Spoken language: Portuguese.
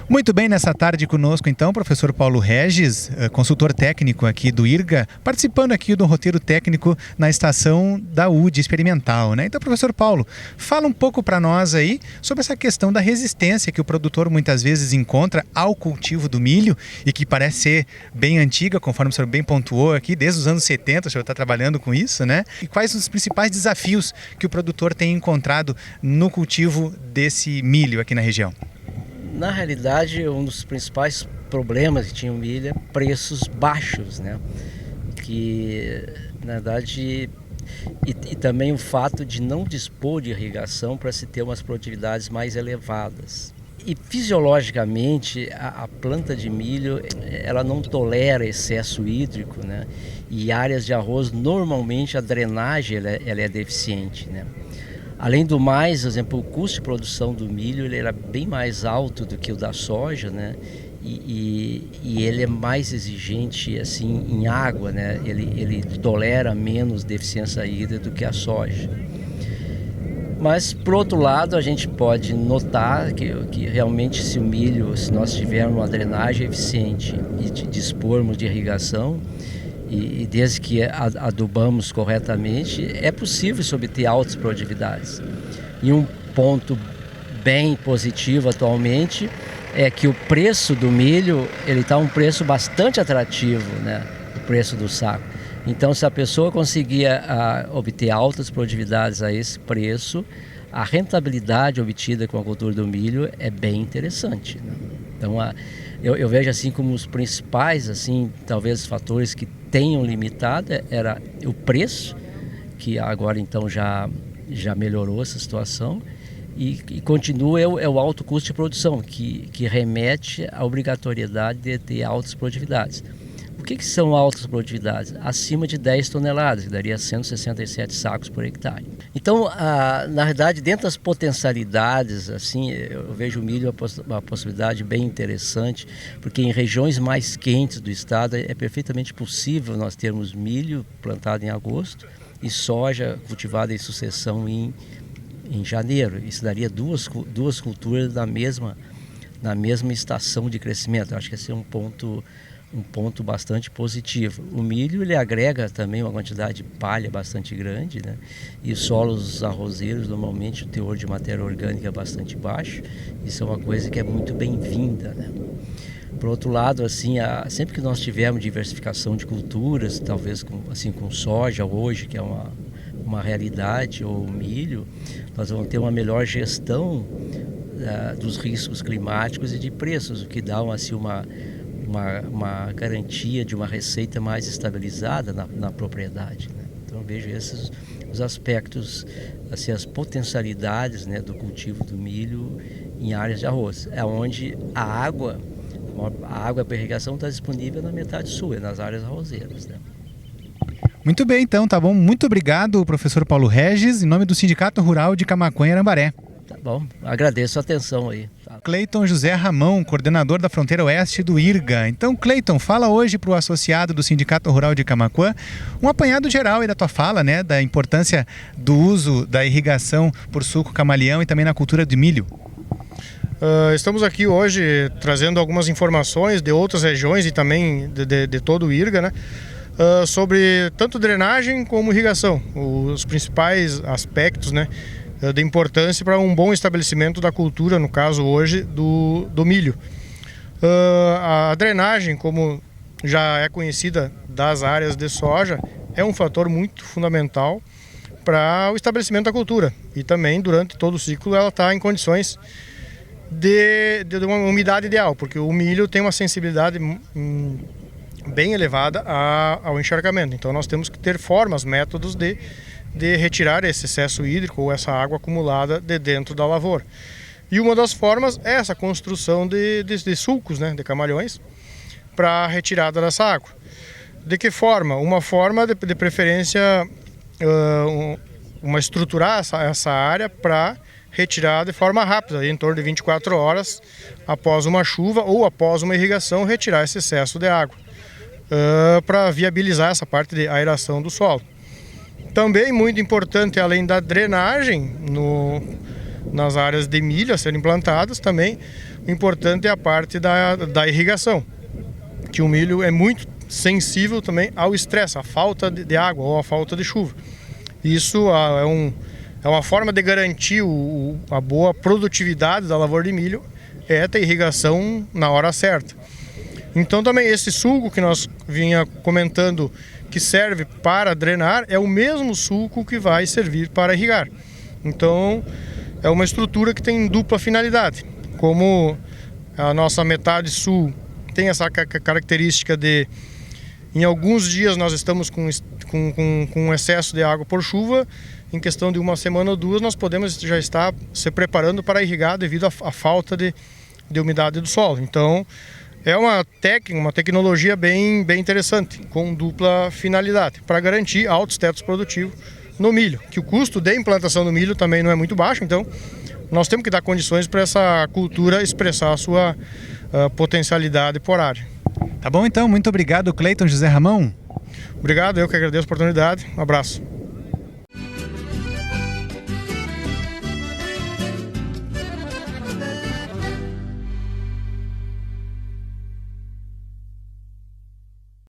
Muito bem, nessa tarde conosco então, professor Paulo Regis, consultor técnico aqui do IRGA, participando aqui do roteiro técnico na estação da UD experimental, né? Então, professor Paulo, fala um pouco para nós aí sobre essa questão da resistência que o produtor muitas vezes encontra ao cultivo do milho e que parece ser bem antiga, conforme o senhor bem pontuou aqui, desde os anos 70 o senhor está trabalhando com isso, né? E quais os principais desafios que o produtor tem encontrado no cultivo desse milho aqui na região? Na realidade, um dos principais problemas que tinha o milho é preços baixos, né? Que, na verdade, e também o fato de não dispor de irrigação para se ter umas produtividades mais elevadas. E fisiologicamente, a planta de milho, ela não tolera excesso hídrico, né? E áreas de arroz, normalmente, a drenagem ela é deficiente, né? Além do mais, por exemplo, o custo de produção do milho ele era bem mais alto do que o da soja, né? E ele é mais exigente assim em água, né? Ele tolera menos deficiência hídrica do que a soja. Mas, por outro lado, a gente pode notar que realmente se nós tivermos uma drenagem eficiente e dispormos de irrigação, e desde que adubamos corretamente, é possível se obter altas produtividades. E um ponto bem positivo atualmente é que o preço do milho está um preço bastante atrativo, né? O preço do saco. Então, se a pessoa conseguir obter altas produtividades a esse preço, a rentabilidade obtida com a cultura do milho é bem interessante, né? Então, eu vejo assim como os principais, assim, talvez fatores que tenham limitado era o preço, que agora então já melhorou essa situação, e continua o alto custo de produção, que remete à obrigatoriedade de ter altas produtividades. O que são altas produtividades? Acima de 10 toneladas, que daria 167 sacos por hectare. Então, na verdade, dentro das potencialidades, assim, eu vejo o milho uma possibilidade bem interessante, porque em regiões mais quentes do estado é perfeitamente possível nós termos milho plantado em agosto e soja cultivada em sucessão em janeiro. Isso daria duas culturas na mesma estação de crescimento. Eu acho que esse é um ponto bastante positivo. O milho ele agrega também uma quantidade de palha bastante grande, né? E os solos arrozeiros, normalmente o teor de matéria orgânica é bastante baixo. Isso é uma coisa que é muito bem-vinda, né? Por outro lado, assim, sempre que nós tivermos diversificação de culturas, talvez com soja hoje, que é uma realidade, ou milho, nós vamos ter uma melhor gestão dos riscos climáticos e de preços, o que dá assim, uma garantia de uma receita mais estabilizada na propriedade, né? Então eu vejo esses os aspectos, assim, as potencialidades, né, do cultivo do milho em áreas de arroz. É onde a água para irrigação está disponível na metade sul, nas áreas arrozeiras, né? Muito bem, então, tá bom. Muito obrigado, professor Paulo Regis, em nome do Sindicato Rural de Camaquã e Arambaré. Tá bom, agradeço a atenção aí. Cleiton José Ramão, coordenador da fronteira oeste do IRGA. Então, Cleiton, fala hoje para o associado do Sindicato Rural de Camaquã um apanhado geral aí da tua fala, né, da importância do uso da irrigação por sulco camaleão e também na cultura de milho. Estamos aqui hoje trazendo algumas informações de outras regiões e também de todo o IRGA, né, sobre tanto drenagem como irrigação, os principais aspectos, né, de importância para um bom estabelecimento da cultura, no caso hoje do milho. A drenagem, como já é conhecida das áreas de soja, é um fator muito fundamental para o estabelecimento da cultura, e também durante todo o ciclo ela está em condições de uma umidade ideal, porque o milho tem uma sensibilidade bem elevada ao encharcamento. Então nós temos que ter formas, métodos de retirar esse excesso hídrico ou essa água acumulada de dentro da lavoura. E uma das formas é essa construção de sulcos, né, de camalhões, para retirada dessa água. De que forma? Uma forma de preferência, estruturar essa área para retirar de forma rápida, em torno de 24 horas após uma chuva ou após uma irrigação, retirar esse excesso de água, para viabilizar essa parte de aeração do solo. Também muito importante, além da drenagem nas áreas de milho a serem plantadas, também importante é a parte da irrigação, que o milho é muito sensível também ao estresse, à falta de água ou à falta de chuva. Isso é uma forma de garantir a boa produtividade da lavoura de milho, é ter irrigação na hora certa. Então também esse sulco que nós vinha comentando, que serve para drenar, é o mesmo sulco que vai servir para irrigar. Então é uma estrutura que tem dupla finalidade. Como a nossa metade sul tem essa característica de, em alguns dias nós estamos com excesso de água por chuva, em questão de uma semana ou duas nós podemos já estar se preparando para irrigar devido à falta de umidade do solo. Então é uma tecnologia bem interessante, com dupla finalidade, para garantir altos tetos produtivos no milho, que o custo de implantação do milho também não é muito baixo, então nós temos que dar condições para essa cultura expressar a sua potencialidade por área. Tá bom então, muito obrigado, Cleiton José Ramão. Obrigado, eu que agradeço a oportunidade. Um abraço.